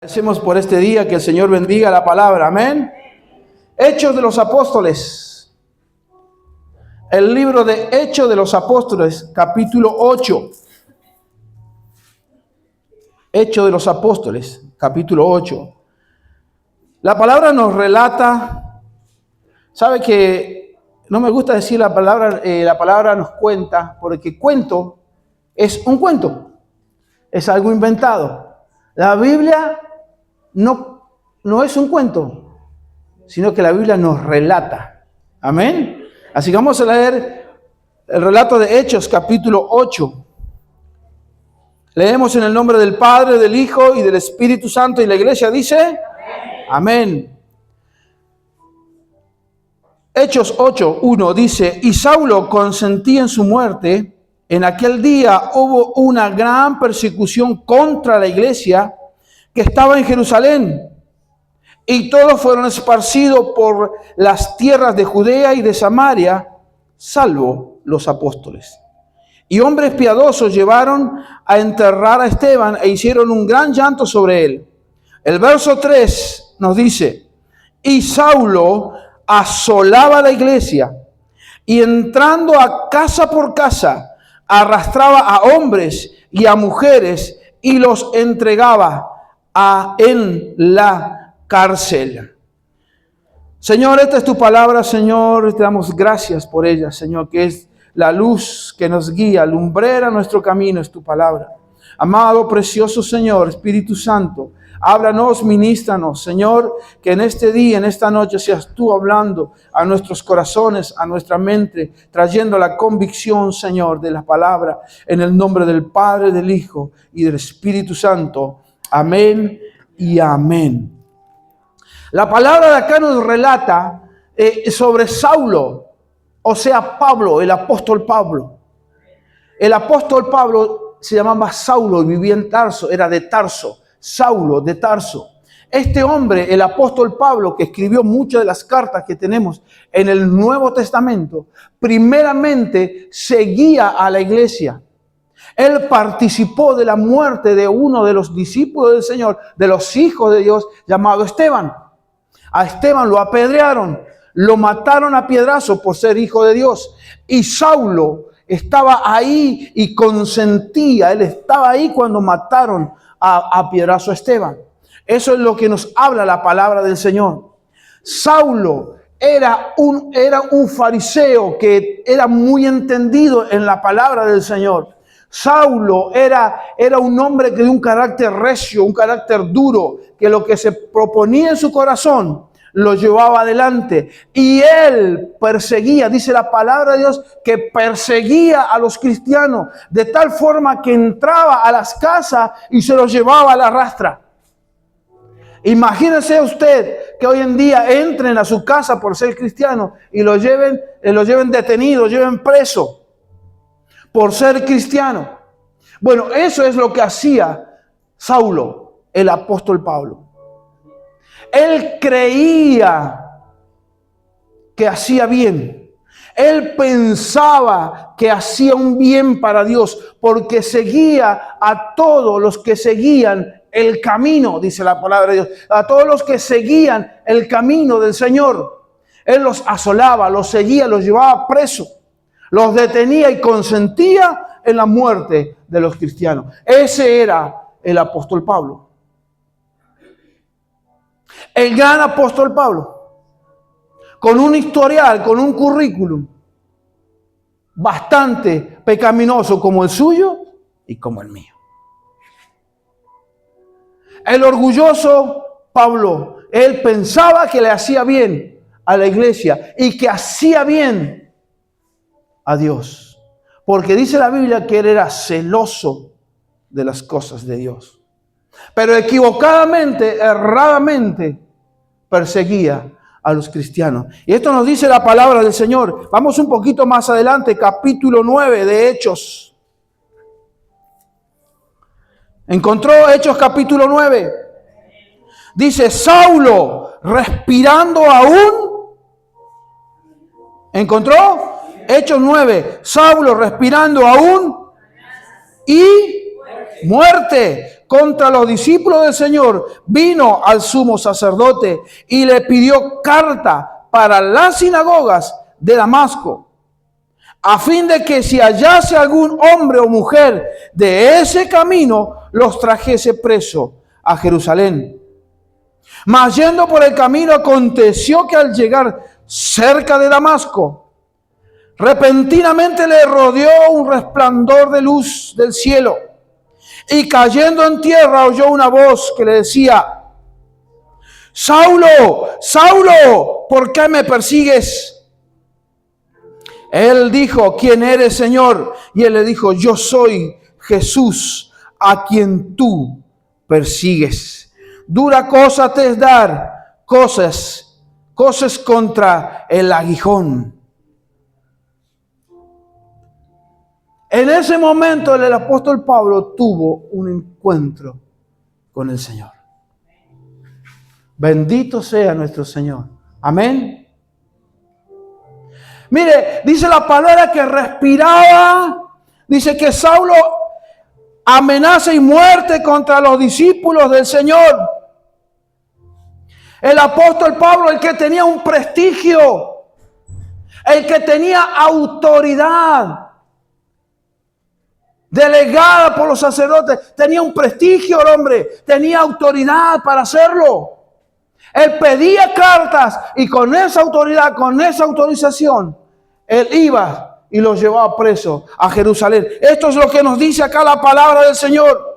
Agradecemos por este día, que el Señor bendiga la palabra, amén. Hechos de los Apóstoles. El libro de Hechos de los Apóstoles, capítulo 8. Hechos de los Apóstoles, capítulo 8. La palabra nos relata, sabe que no me gusta decir la palabra nos cuenta, porque cuento es un cuento, es algo inventado. La Biblia no es un cuento, sino que la Biblia nos relata. Amén. Así que vamos a leer el relato de Hechos, capítulo 8. Leemos en el nombre del Padre, del Hijo y del Espíritu Santo. Y la iglesia dice: amén. Hechos 8:1 dice: y Saulo consentía en su muerte. En aquel día hubo una gran persecución contra la iglesia que estaba en Jerusalén, y todos fueron esparcidos por las tierras de Judea y de Samaria, salvo los apóstoles. Y hombres piadosos llevaron a enterrar a Esteban e hicieron un gran llanto sobre él. El verso 3 nos dice: y Saulo asolaba la iglesia, y entrando a casa por casa, arrastraba a hombres y a mujeres y los entregaba en la cárcel. Señor, esta es tu palabra, Señor. Te damos gracias por ella, Señor, que es la luz que nos guía, lumbrera nuestro camino, es tu palabra. Amado, precioso Señor, Espíritu Santo, háblanos, ministranos, Señor, que en este día, en esta noche, seas tú hablando a nuestros corazones, a nuestra mente, trayendo la convicción, Señor, de la palabra, en el nombre del Padre, del Hijo y del Espíritu Santo. Amén y amén. La palabra de acá nos relata sobre Saulo, o sea, Pablo, el apóstol Pablo. El apóstol Pablo se llamaba Saulo y vivía en Tarso, era de Tarso. Saulo de Tarso. Este hombre, el apóstol Pablo, que escribió muchas de las cartas que tenemos en el Nuevo Testamento, primeramente seguía a la iglesia. Él participó de la muerte de uno de los discípulos del Señor, de los hijos de Dios, llamado Esteban. A Esteban lo apedrearon, lo mataron a piedrazo por ser hijo de Dios. Y Saulo estaba ahí y consentía, él estaba ahí cuando mataron a piedrazo a Esteban. Eso es lo que nos habla la palabra del Señor. Saulo era un fariseo que era muy entendido en la palabra del Señor. Saulo era un hombre de un carácter recio, un carácter duro, que lo que se proponía en su corazón lo llevaba adelante. Y él perseguía, dice la palabra de Dios, que perseguía a los cristianos de tal forma que entraba a las casas y se los llevaba a la rastra. Imagínese usted que hoy en día entren a su casa por ser cristiano y lo lleven detenido, lleven preso por ser cristiano. Bueno, eso es lo que hacía Saulo, el apóstol Pablo. Él creía que hacía bien. Él pensaba que hacía un bien para Dios, porque seguía a todos los que seguían el camino, dice la palabra de Dios, a todos los que seguían el camino del Señor. Él los asolaba, los seguía, los llevaba presos, los detenía y consentía en la muerte de los cristianos. Ese era el apóstol Pablo. El gran apóstol Pablo, con un historial, con un currículum bastante pecaminoso como el suyo y como el mío. El orgulloso Pablo, él pensaba que le hacía bien a la iglesia y que hacía bien a Dios, porque dice la Biblia que él era celoso de las cosas de Dios. Pero equivocadamente, erradamente, perseguía a los cristianos. Y esto nos dice la palabra del Señor. Vamos un poquito más adelante, capítulo 9 de Hechos. ¿Encontró Hechos capítulo 9? Dice: Saulo, respirando aún. ¿Encontró? Hechos 9. Saulo, respirando aún. Y muerte. contra los discípulos del Señor, vino al sumo sacerdote y le pidió carta para las sinagogas de Damasco, a fin de que si hallase algún hombre o mujer de ese camino, los trajese preso a Jerusalén. Mas yendo por el camino, aconteció que al llegar cerca de Damasco, repentinamente le rodeó un resplandor de luz del cielo, y cayendo en tierra oyó una voz que le decía: Saulo, Saulo, ¿por qué me persigues? Él dijo: ¿Quién eres, Señor? Y él le dijo: yo soy Jesús, a quien tú persigues. Dura cosa te es dar cosas contra el aguijón. En ese momento el apóstol Pablo tuvo un encuentro con el Señor. Bendito sea nuestro Señor. Amén. Mire, dice la palabra que respiraba. Dice que Saulo amenaza y muerte contra los discípulos del Señor. El apóstol Pablo, el que tenía un prestigio, el que tenía autoridad delegada por los sacerdotes, tenía un prestigio, el hombre, tenía autoridad para hacerlo. Él pedía cartas y con esa autoridad, con esa autorización, él iba y los llevaba preso a Jerusalén. Esto es lo que nos dice acá la palabra del Señor.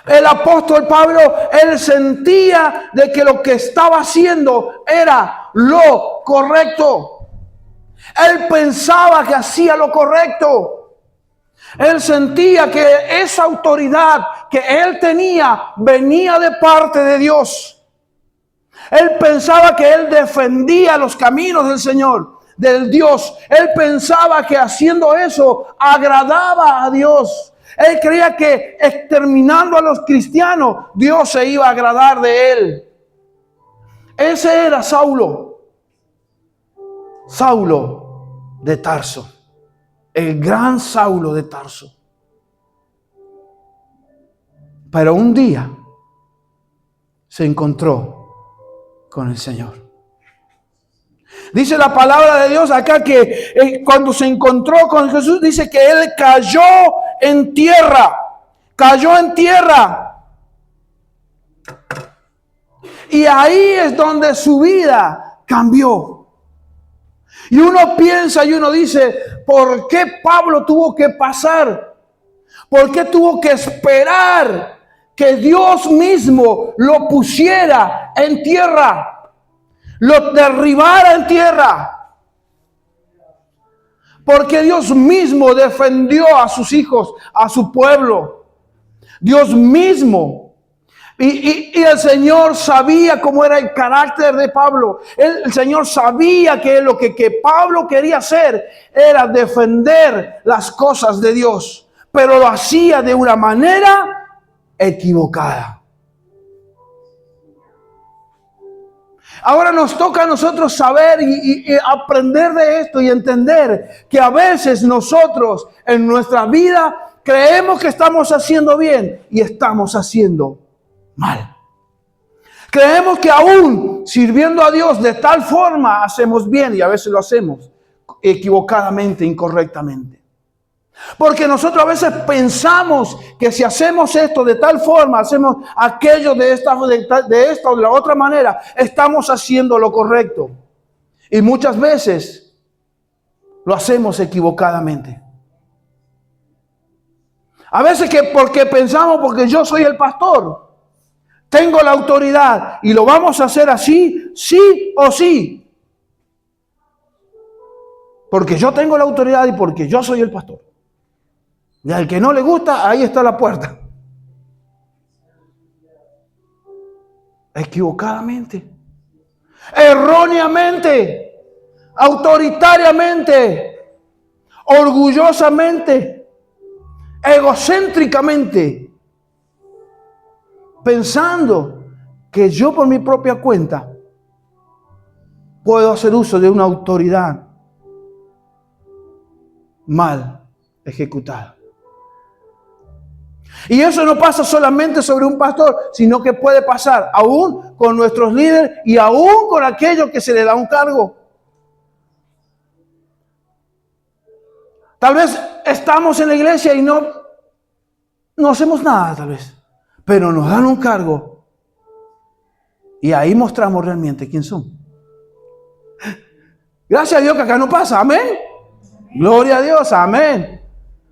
El apóstol Pablo, él sentía de que lo que estaba haciendo era lo correcto. Él pensaba que hacía lo correcto. Él sentía que esa autoridad que él tenía venía de parte de Dios. Él pensaba que él defendía los caminos del Señor, del Dios. Él pensaba que haciendo eso agradaba a Dios. Él creía que exterminando a los cristianos, Dios se iba a agradar de él. Ese era Saulo. Saulo de Tarso. El gran Saulo de Tarso. Pero un día se encontró con el Señor. Dice la palabra de Dios acá que cuando se encontró con Jesús, dice que él cayó en tierra. Cayó en tierra. Y ahí es donde su vida cambió. Y uno piensa y uno dice: ¿por qué Pablo tuvo que pasar? ¿Por qué tuvo que esperar que Dios mismo lo pusiera en tierra? Lo derribara en tierra. Porque Dios mismo defendió a sus hijos, a su pueblo. Dios mismo. Y el Señor sabía cómo era el carácter de Pablo. El Señor sabía que lo que Pablo quería hacer era defender las cosas de Dios. Pero lo hacía de una manera equivocada. Ahora nos toca a nosotros saber y aprender de esto y entender que a veces nosotros en nuestra vida creemos que estamos haciendo bien y estamos haciendo mal. Creemos que aún sirviendo a Dios de tal forma hacemos bien y a veces lo hacemos equivocadamente, incorrectamente. Porque nosotros a veces pensamos que si hacemos esto de tal forma, hacemos aquello de esta o de la otra manera, estamos haciendo lo correcto. Y muchas veces lo hacemos equivocadamente. A veces porque pensamos, porque yo soy el pastor, tengo la autoridad y lo vamos a hacer así, sí o sí. Porque yo tengo la autoridad y porque yo soy el pastor. Y al que no le gusta, ahí está la puerta. Equivocadamente, erróneamente, autoritariamente, orgullosamente, egocéntricamente, pensando que yo por mi propia cuenta puedo hacer uso de una autoridad mal ejecutada. Y eso no pasa solamente sobre un pastor, sino que puede pasar aún con nuestros líderes y aún con aquellos que se le da un cargo. Tal vez estamos en la iglesia y no hacemos nada, tal vez. Pero nos dan un cargo. Y ahí mostramos realmente quién somos. Gracias a Dios que acá no pasa. Amén. Gloria a Dios. Amén.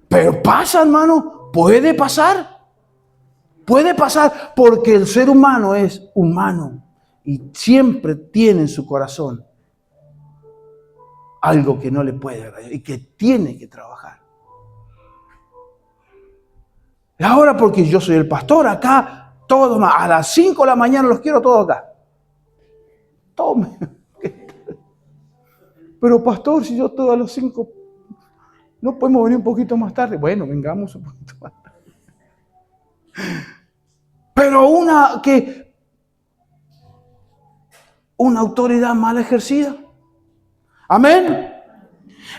Pero pasa, hermano. Puede pasar. Puede pasar porque el ser humano es humano. Y siempre tiene en su corazón algo que no le puede agradar y que tiene que trabajar. Y ahora porque yo soy el pastor acá, todos a las 5 de la mañana los quiero todos acá. Tome. Pero pastor, si yo estoy a las 5, ¿no podemos venir un poquito más tarde? Bueno, vengamos un poquito más tarde. Pero una autoridad mal ejercida. Amén.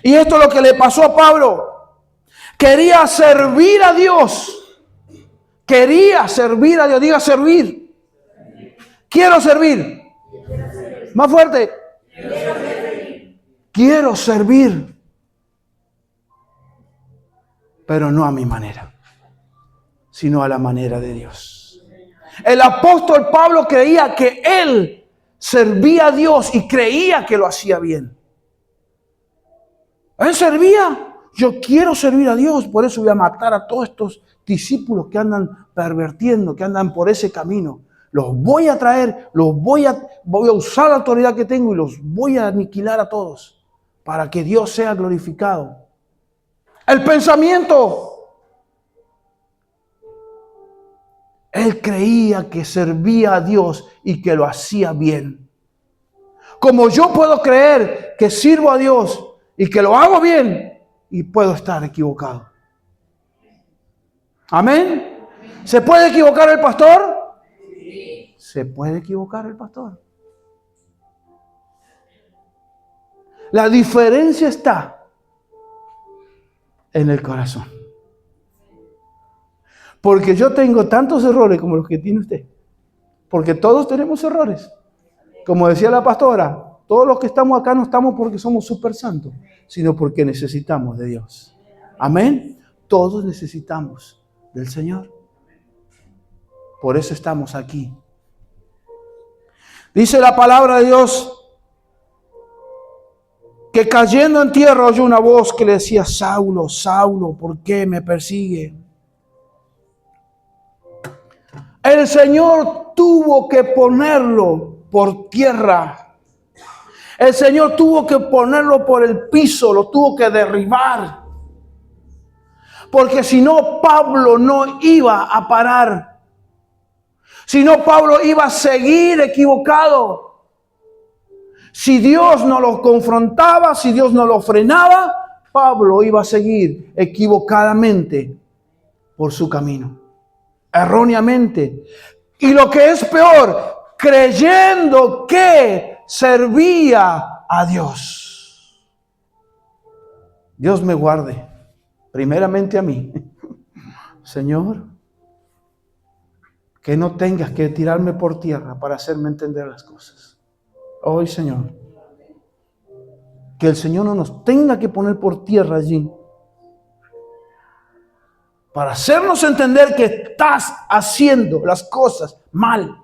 Y esto es lo que le pasó a Pablo. Quería servir a Dios. Quería servir a Dios. Diga servir. Quiero servir. Más fuerte. Quiero servir. Pero no a mi manera, sino a la manera de Dios. El apóstol Pablo creía que él servía a Dios y creía que lo hacía bien. Él servía. Yo quiero servir a Dios, por eso voy a matar a todos estos discípulos que andan pervirtiendo, que andan por ese camino. Los voy a traer, voy a usar la autoridad que tengo y los voy a aniquilar a todos para que Dios sea glorificado. El pensamiento. Él creía que servía a Dios y que lo hacía bien. Como yo puedo creer que sirvo a Dios y que lo hago bien, y puedo estar equivocado. Amén. ¿Se puede equivocar el pastor? Sí. Se puede equivocar el pastor. La diferencia está en el corazón. Porque yo tengo tantos errores como los que tiene usted. Porque todos tenemos errores. Como decía la pastora, todos los que estamos acá no estamos porque somos súper santos, sino porque necesitamos de Dios. Amén. Todos necesitamos del Señor. Por eso estamos aquí. Dice la palabra de Dios que cayendo en tierra oyó una voz que le decía: Saulo, Saulo, ¿por qué me persigue? El Señor tuvo que ponerlo por tierra. El Señor tuvo que ponerlo por el piso, lo tuvo que derribar. Porque si no, Pablo no iba a parar. Si no, Pablo iba a seguir equivocado. Si Dios no lo confrontaba, si Dios no lo frenaba, Pablo iba a seguir equivocadamente por su camino. Erróneamente. Y lo que es peor, creyendo que servía a Dios. Dios me guarde, primeramente a mí. Señor, que no tengas que tirarme por tierra para hacerme entender las cosas. Hoy, Señor, que el Señor no nos tenga que poner por tierra allí para hacernos entender que estás haciendo las cosas mal.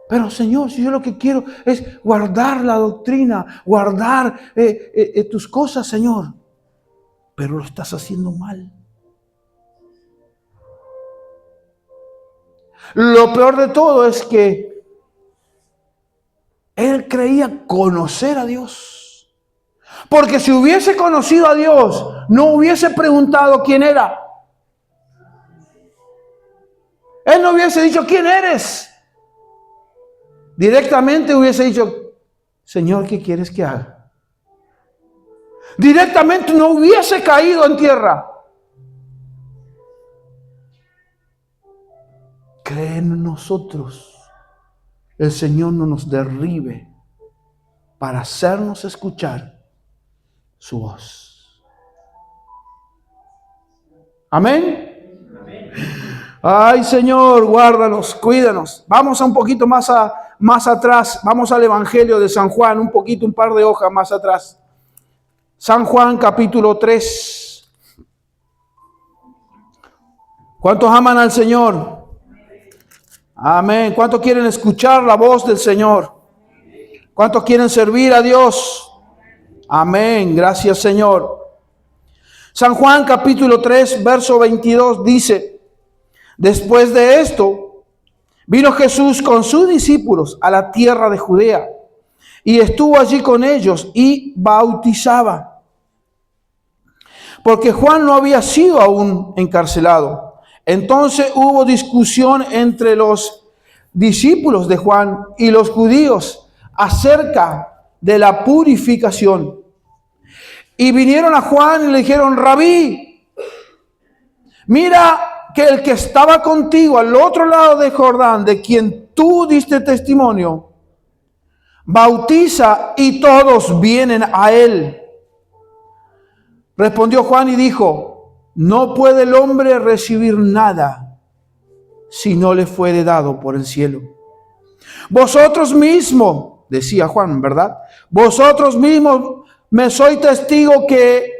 Pero Señor, si yo lo que quiero es guardar la doctrina, guardar tus cosas, Señor, pero lo estás haciendo mal. Lo peor de todo es que él creía conocer a Dios. Porque si hubiese conocido a Dios, no hubiese preguntado quién era. Él no hubiese dicho: ¿quién eres? Directamente hubiese dicho: Señor, ¿qué quieres que haga? Directamente no hubiese caído en tierra. Cree en nosotros. El Señor no nos derribe para hacernos escuchar su voz. Amén. Ay, Señor, guárdanos, cuídanos. Vamos a un poquito más atrás. Vamos al Evangelio de San Juan, un par de hojas más atrás. San Juan, capítulo 3. ¿Cuántos aman al Señor? Amén. ¿Cuántos quieren escuchar la voz del Señor? ¿Cuántos quieren servir a Dios? Amén. Gracias, Señor. San Juan, capítulo 3, verso 22 dice: después de esto, vino Jesús con sus discípulos a la tierra de Judea y estuvo allí con ellos y bautizaba, porque Juan no había sido aún encarcelado. Entonces hubo discusión entre los discípulos de Juan y los judíos acerca de la purificación. Y vinieron a Juan y le dijeron: Rabí, mira que el que estaba contigo al otro lado de Jordán, de quien tú diste testimonio, bautiza y todos vienen a él. Respondió Juan y dijo: no puede el hombre recibir nada si no le fuere dado por el cielo. Vosotros mismos, decía Juan, ¿verdad? Vosotros mismos me sois testigo que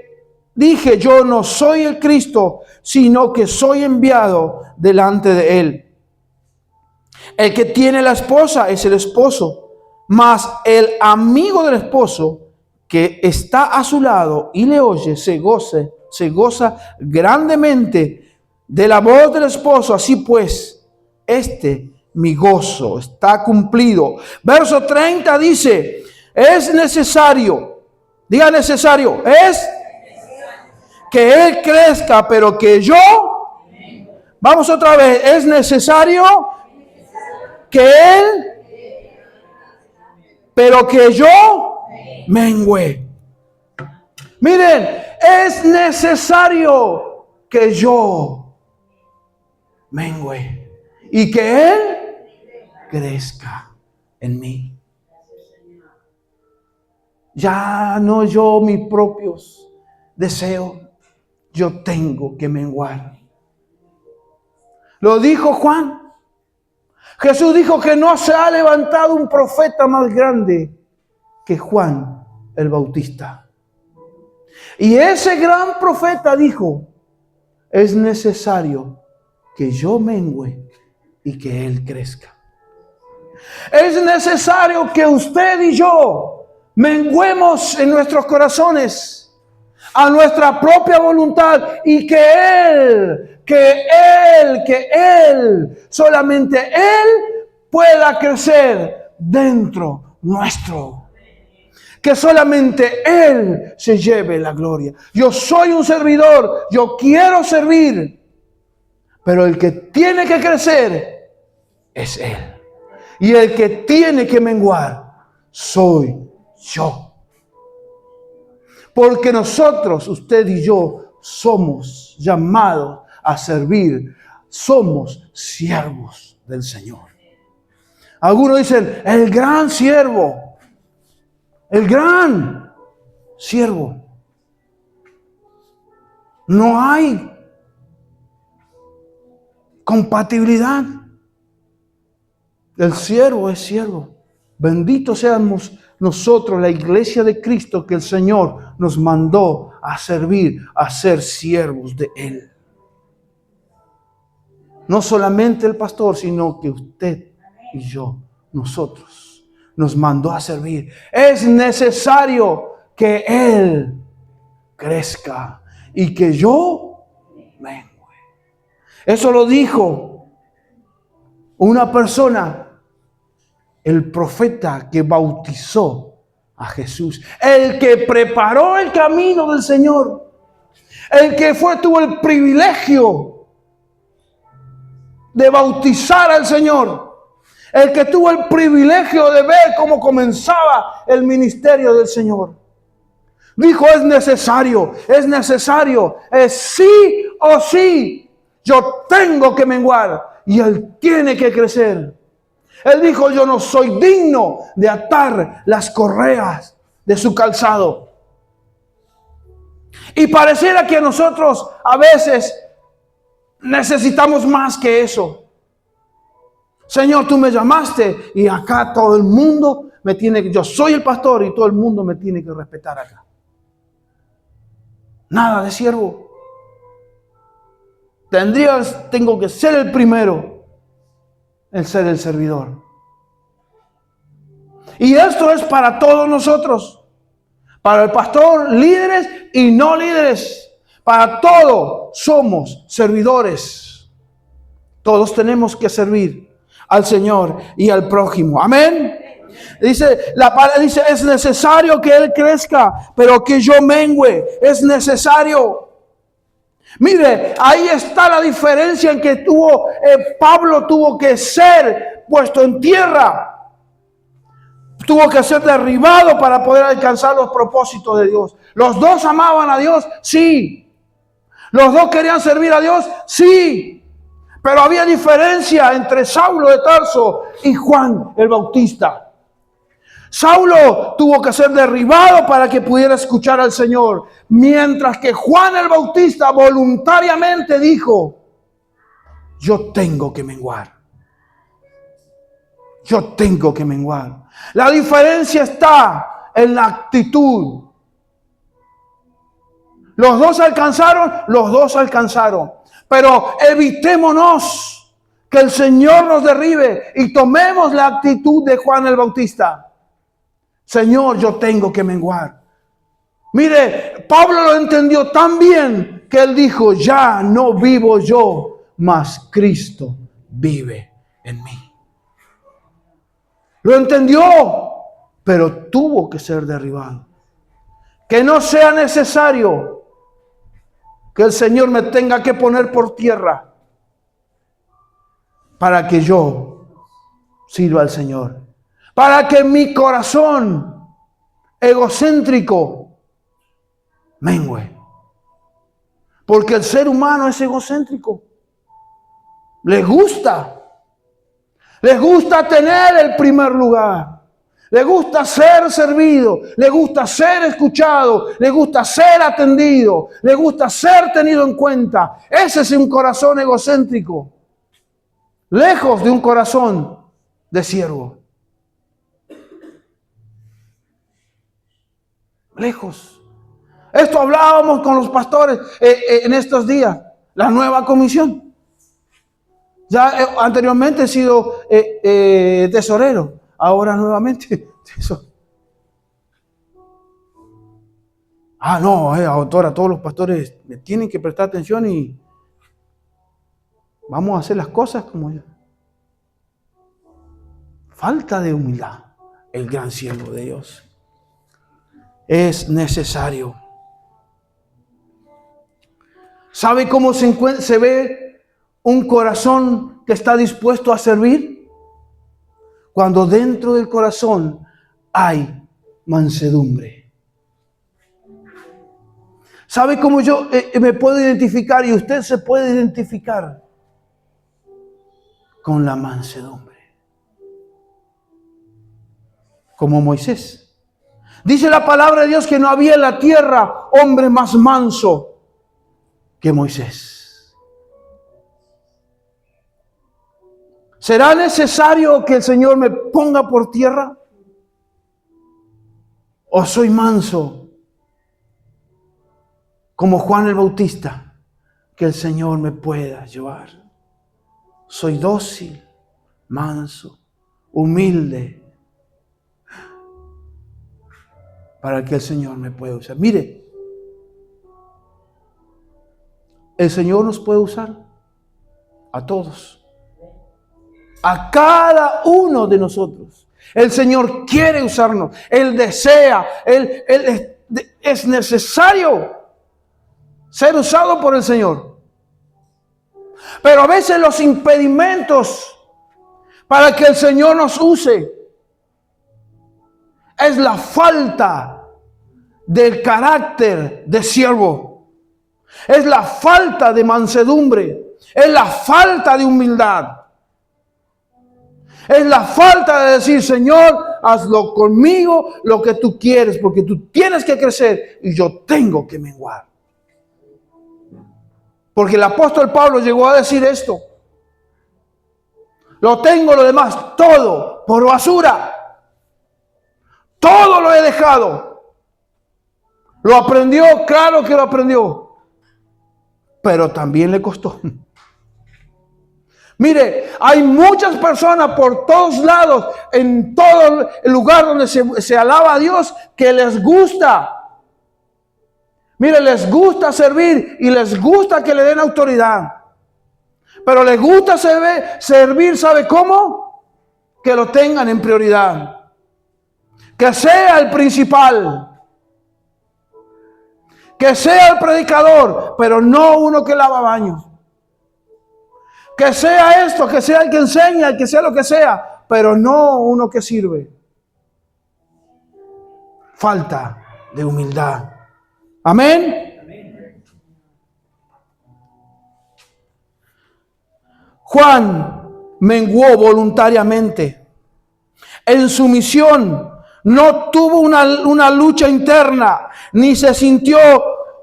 dije: yo no soy el Cristo, sino que soy enviado delante de él. El que tiene la esposa es el esposo, mas el amigo del esposo que está a su lado y le oye se goza grandemente de la voz del esposo. Así pues, mi gozo está cumplido. Verso 30 dice: es necesario, diga necesario, es que él crezca, pero que yo, vamos otra vez, es necesario que él, pero que yo mengüe. Miren, es necesario que yo mengüe y que él crezca en mí. Ya no yo mis propios deseos, yo tengo que menguar. Lo dijo Juan. Jesús dijo que no se ha levantado un profeta más grande que Juan el Bautista. Y ese gran profeta dijo: es necesario que yo mengüe y que él crezca. Es necesario que usted y yo menguemos en nuestros corazones a nuestra propia voluntad y solamente Él pueda crecer dentro nuestro. Que solamente Él se lleve la gloria. Yo soy un servidor, yo quiero servir, pero el que tiene que crecer es Él. Y el que tiene que menguar soy yo. Porque nosotros, usted y yo, somos llamados a servir. Somos siervos del Señor. Algunos dicen: el gran siervo. El gran siervo. No hay compatibilidad. El siervo es siervo. Bendito seamos nosotros, la iglesia de Cristo, que el Señor nos mandó a servir, a ser siervos de Él. No solamente el pastor, sino que usted y yo, nosotros, nos mandó a servir. Es necesario que Él crezca y que yo mengue. Eso lo dijo una persona, el profeta que bautizó a Jesús, el que preparó el camino del Señor, el que tuvo el privilegio de bautizar al Señor, el que tuvo el privilegio de ver cómo comenzaba el ministerio del Señor. Dijo: es necesario, es sí o sí. Yo tengo que menguar y Él tiene que crecer. Él dijo: yo no soy digno de atar las correas de su calzado. Y pareciera que nosotros a veces necesitamos más que eso. Señor, tú me llamaste y acá todo el mundo me tiene que... Yo soy el pastor y todo el mundo me tiene que respetar acá. Nada de siervo. Tengo que ser el primero en ser el servidor. Y esto es para todos nosotros. Para el pastor, líderes y no líderes. Para todos somos servidores. Todos tenemos que servir al Señor y al prójimo. Amén. Dice, la palabra dice, es necesario que Él crezca, pero que yo mengüe. Es necesario. Mire, ahí está la diferencia en que Pablo tuvo que ser puesto en tierra. Tuvo que ser derribado para poder alcanzar los propósitos de Dios. Los dos amaban a Dios, sí. Los dos querían servir a Dios, sí. Pero había diferencia entre Saulo de Tarso y Juan el Bautista. Saulo tuvo que ser derribado para que pudiera escuchar al Señor, mientras que Juan el Bautista voluntariamente dijo, yo tengo que menguar. Yo tengo que menguar. La diferencia está en la actitud. Los dos alcanzaron. Pero evitémonos que el Señor nos derribe y tomemos la actitud de Juan el Bautista. Señor, yo tengo que menguar. Mire, Pablo lo entendió tan bien que él dijo, ya no vivo yo, mas Cristo vive en mí. Lo entendió, pero tuvo que ser derribado. Que no sea necesario que el Señor me tenga que poner por tierra para que yo sirva al Señor. Para que mi corazón egocéntrico mengüe. Porque el ser humano es egocéntrico. Le gusta tener el primer lugar. Le gusta ser servido. Le gusta ser escuchado. Le gusta ser atendido. Le gusta ser tenido en cuenta. Ese es un corazón egocéntrico. Lejos de un corazón de siervo. Lejos. Esto hablábamos con los pastores en estos días. La nueva comisión. Ya anteriormente he sido tesorero. Ahora nuevamente. No, ahora todos los pastores me tienen que prestar atención y vamos a hacer las cosas como yo. Falta de humildad. El gran siervo de Dios. Es necesario. ¿Sabe cómo se ve un corazón que está dispuesto a servir? Cuando dentro del corazón hay mansedumbre. ¿Sabe cómo yo me puedo identificar y usted se puede identificar? Con la mansedumbre. Como Moisés. Dice la palabra de Dios que no había en la tierra hombre más manso que Moisés. ¿Será necesario que el Señor me ponga por tierra? ¿O soy manso como Juan el Bautista, que el Señor me pueda llevar? Soy dócil, manso, humilde, para que el Señor me pueda usar. Mire, el Señor nos puede usar a todos, a cada uno de nosotros. El Señor quiere usarnos, Él desea, es necesario ser usado por el Señor. Pero a veces los impedimentos para que el Señor nos use es la falta del carácter de siervo. Es la falta de mansedumbre. Es la falta de humildad. Es la falta de decir, Señor, hazlo conmigo lo que tú quieres, porque tú tienes que crecer y yo tengo que menguar. Porque el apóstol Pablo llegó a decir esto. Lo tengo lo demás, todo por basura. Todo lo he dejado. Lo aprendió, claro que lo aprendió. Pero también le costó. Mire, hay muchas personas por todos lados, en todo el lugar donde se alaba a Dios, que les gusta. Mire, les gusta servir y les gusta que le den autoridad. Pero les gusta servir, ¿sabe cómo? Que lo tengan en prioridad. Que sea el principal. Que sea el predicador, pero no uno que lava baños. Que sea esto, que sea el que enseña, que sea lo que sea, pero no uno que sirve. Falta de humildad. Amén. Juan menguó voluntariamente. En su misión no tuvo una lucha interna, ni se sintió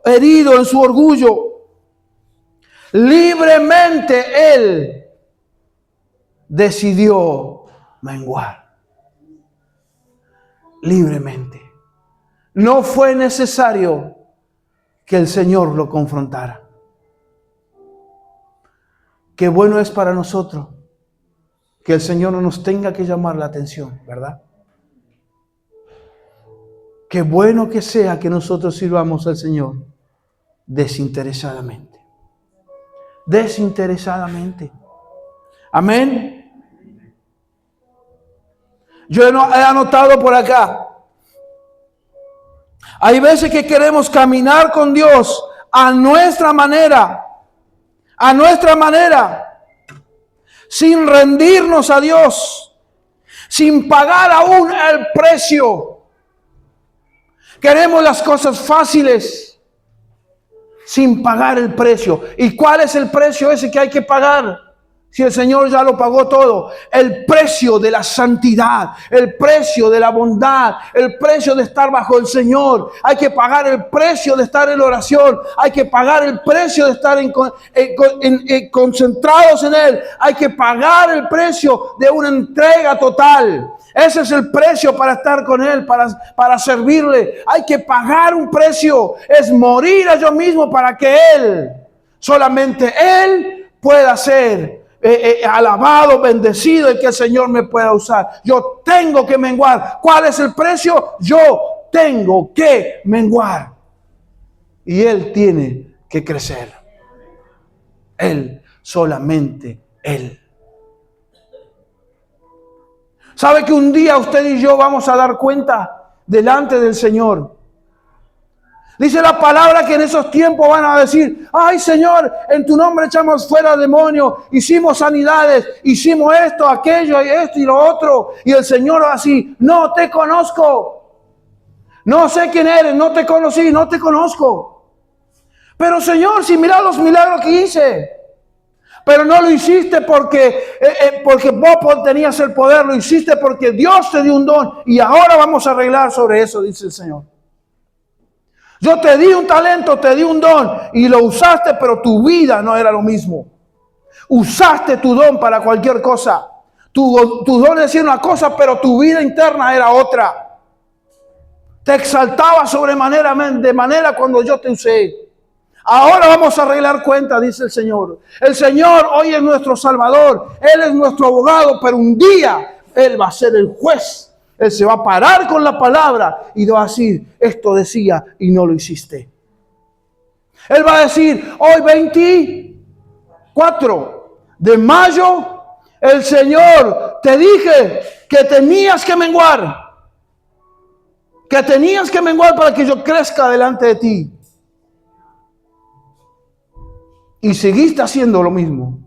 herido en su orgullo. Libremente él decidió menguar. Libremente. No fue necesario que el Señor lo confrontara. Qué bueno es para nosotros que el Señor no nos tenga que llamar la atención, ¿verdad? Qué bueno que sea que nosotros sirvamos al Señor desinteresadamente. Desinteresadamente. Amén. Yo he anotado por acá. Hay veces que queremos caminar con Dios a nuestra manera. A nuestra manera. Sin rendirnos a Dios. Sin pagar aún el precio. Queremos las cosas fáciles. Sin pagar el precio. ¿Y cuál es el precio ese que hay que pagar? Si el Señor ya lo pagó todo. El precio de la santidad, el precio de la bondad, el precio de estar bajo el Señor. Hay que pagar el precio de estar en oración. Hay que pagar el precio de estar concentrados en Él. Hay que pagar el precio de una entrega total. Ese es el precio para estar con Él, para servirle. Hay que pagar un precio. Es morir a yo mismo para que Él, solamente Él pueda ser alabado, bendecido y que el Señor me pueda usar. Yo tengo que menguar. ¿Cuál es el precio? Yo tengo que menguar. Y Él tiene que crecer. Él, solamente Él. ¿Sabe que un día usted y yo vamos a dar cuenta delante del Señor? Dice la palabra que en esos tiempos van a decir: ay, Señor, en tu nombre echamos fuera demonios, hicimos sanidades, hicimos esto, aquello y esto y lo otro. Y el Señor va así: no te conozco. No sé quién eres, no te conocí, no te conozco. Pero Señor, si mira los milagros que hice. Pero no lo hiciste porque vos tenías el poder, lo hiciste porque Dios te dio un don. Y ahora vamos a arreglar sobre eso, dice el Señor. Yo te di un talento, te di un don y lo usaste, pero tu vida no era lo mismo. Usaste tu don para cualquier cosa. Tu don decía una cosa, pero tu vida interna era otra. Te exaltaba de manera cuando yo te usé. Ahora vamos a arreglar cuentas, dice el Señor. El Señor hoy es nuestro Salvador. Él es nuestro abogado, pero un día Él va a ser el juez. Él se va a parar con la palabra y va a decir: esto decía y no lo hiciste. Él va a decir: hoy 24 de mayo, el Señor te dije que tenías que menguar. Que tenías que menguar para que yo crezca delante de ti. Y seguiste haciendo lo mismo.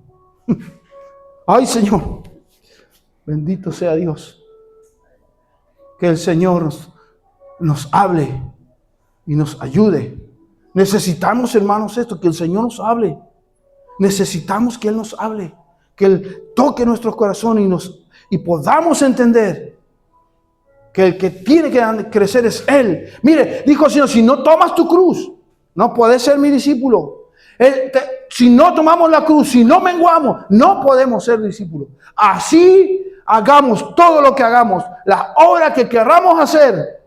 Ay, Señor, bendito sea Dios. Que el Señor nos hable y nos ayude. Necesitamos, hermanos, esto, que el Señor nos hable. Necesitamos que Él nos hable, que Él toque nuestros corazones y podamos entender que el que tiene que crecer es Él. Mire, dijo el Señor: si no tomas tu cruz, no puedes ser mi discípulo. Si no tomamos la cruz, si no menguamos, no podemos ser discípulos. Así hagamos todo lo que hagamos, las obras que querramos hacer.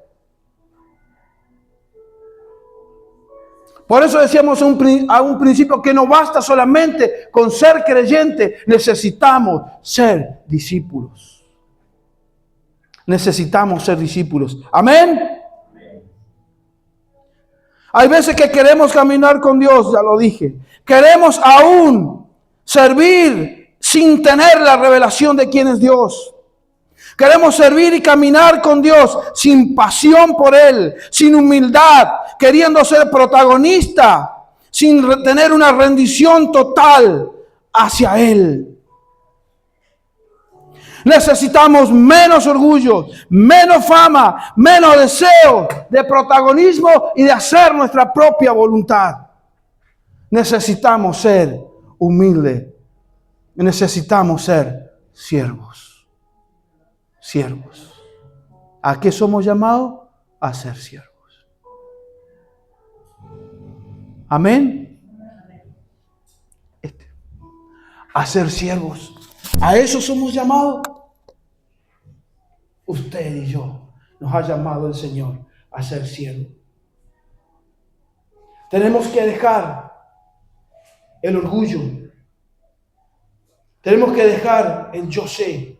Por eso decíamos a un principio que no basta solamente con ser creyente, necesitamos ser discípulos. Necesitamos ser discípulos. Amén. Hay veces que queremos caminar con Dios, ya lo dije. Queremos aún servir sin tener la revelación de quién es Dios. Queremos servir y caminar con Dios sin pasión por Él, sin humildad, queriendo ser protagonista, sin tener una rendición total hacia Él. Necesitamos menos orgullo, menos fama, menos deseo de protagonismo y de hacer nuestra propia voluntad. Necesitamos ser humildes. Necesitamos ser siervos. Siervos. ¿A qué somos llamados? A ser siervos. Amén. A ser siervos. A eso somos llamados. Usted y yo nos ha llamado el Señor a ser siervos. Tenemos que dejar el orgullo. Tenemos que dejar el yo sé,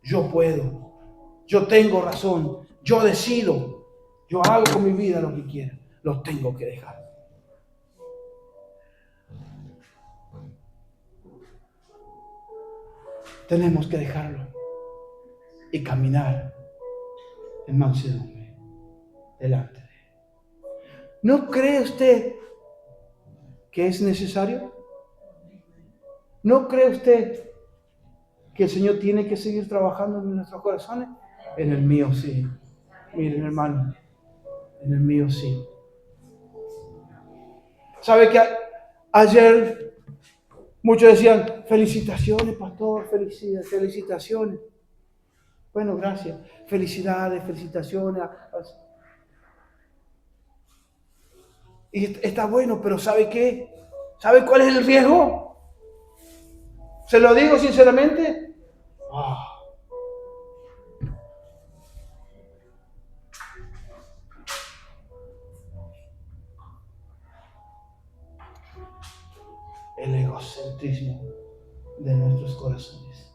yo puedo, yo tengo razón, yo decido, yo hago con mi vida lo que quiera. Lo tengo que dejar. Tenemos que dejarlo y caminar en mansedumbre delante de Él. ¿No cree usted que es necesario? ¿No cree usted que el Señor tiene que seguir trabajando en nuestros corazones? En el mío sí. Miren, hermano, en el mío sí. ¿Sabe que ayer muchos decían, felicitaciones, pastor, felicitaciones? Bueno, gracias. Felicidades, felicitaciones. Y está bueno, pero ¿sabe qué? ¿Sabe cuál es el riesgo? ¿Se lo digo sinceramente? El egocentrismo de nuestros corazones.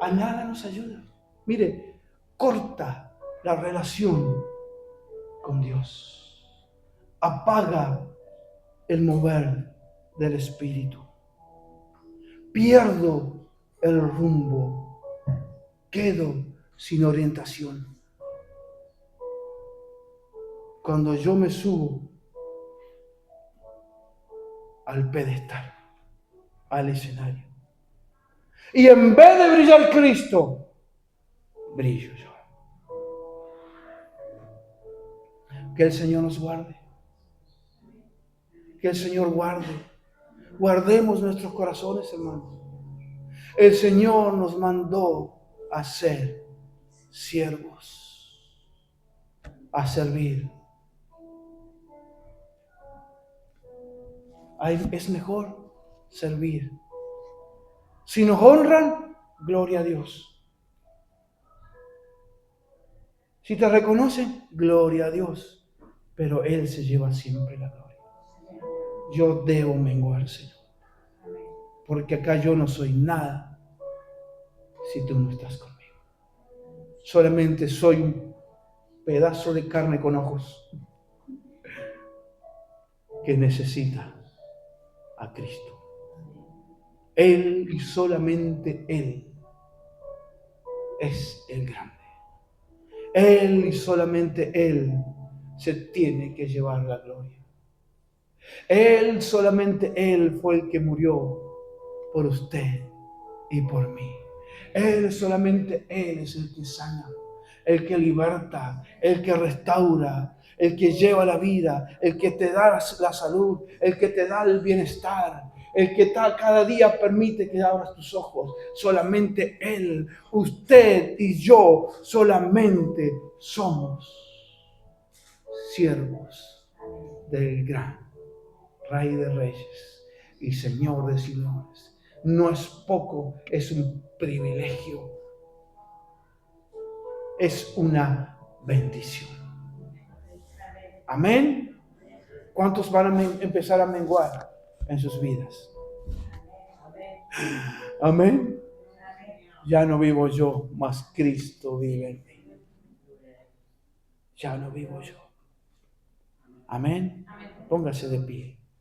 A nada nos ayuda. Mire, corta la relación con Dios. Apaga el mover del Espíritu. Pierdo el rumbo. Quedo sin orientación. Cuando yo me subo al pedestal, al escenario, y en vez de brillar Cristo, brillo yo. Que el Señor nos guarde. Que el Señor guarde. Guardemos nuestros corazones, hermanos. El Señor nos mandó a ser siervos, a servir. Es mejor servir. Si nos honran, gloria a Dios. Si te reconocen, gloria a Dios. Pero Él se lleva siempre la gloria. Yo debo menguar, Señor. Porque acá yo no soy nada si tú no estás conmigo. Solamente soy un pedazo de carne con ojos que necesita a Cristo. Él y solamente Él es el grande. Él y solamente Él se tiene que llevar la gloria. Él, solamente Él fue el que murió por usted y por mí. Él, solamente Él es el que sana, el que liberta, el que restaura, el que lleva la vida, el que te da la salud, el que te da el bienestar, el que cada día permite que abras tus ojos. Solamente Él, usted y yo, solamente somos siervos del gran Rey de reyes y Señor de señores. No es poco, es un privilegio. Es una bendición. Amén. ¿Cuántos van a empezar a menguar en sus vidas? Amén. Ya no vivo yo, mas Cristo vive en mí. Ya no vivo yo. Amén. Póngase de pie.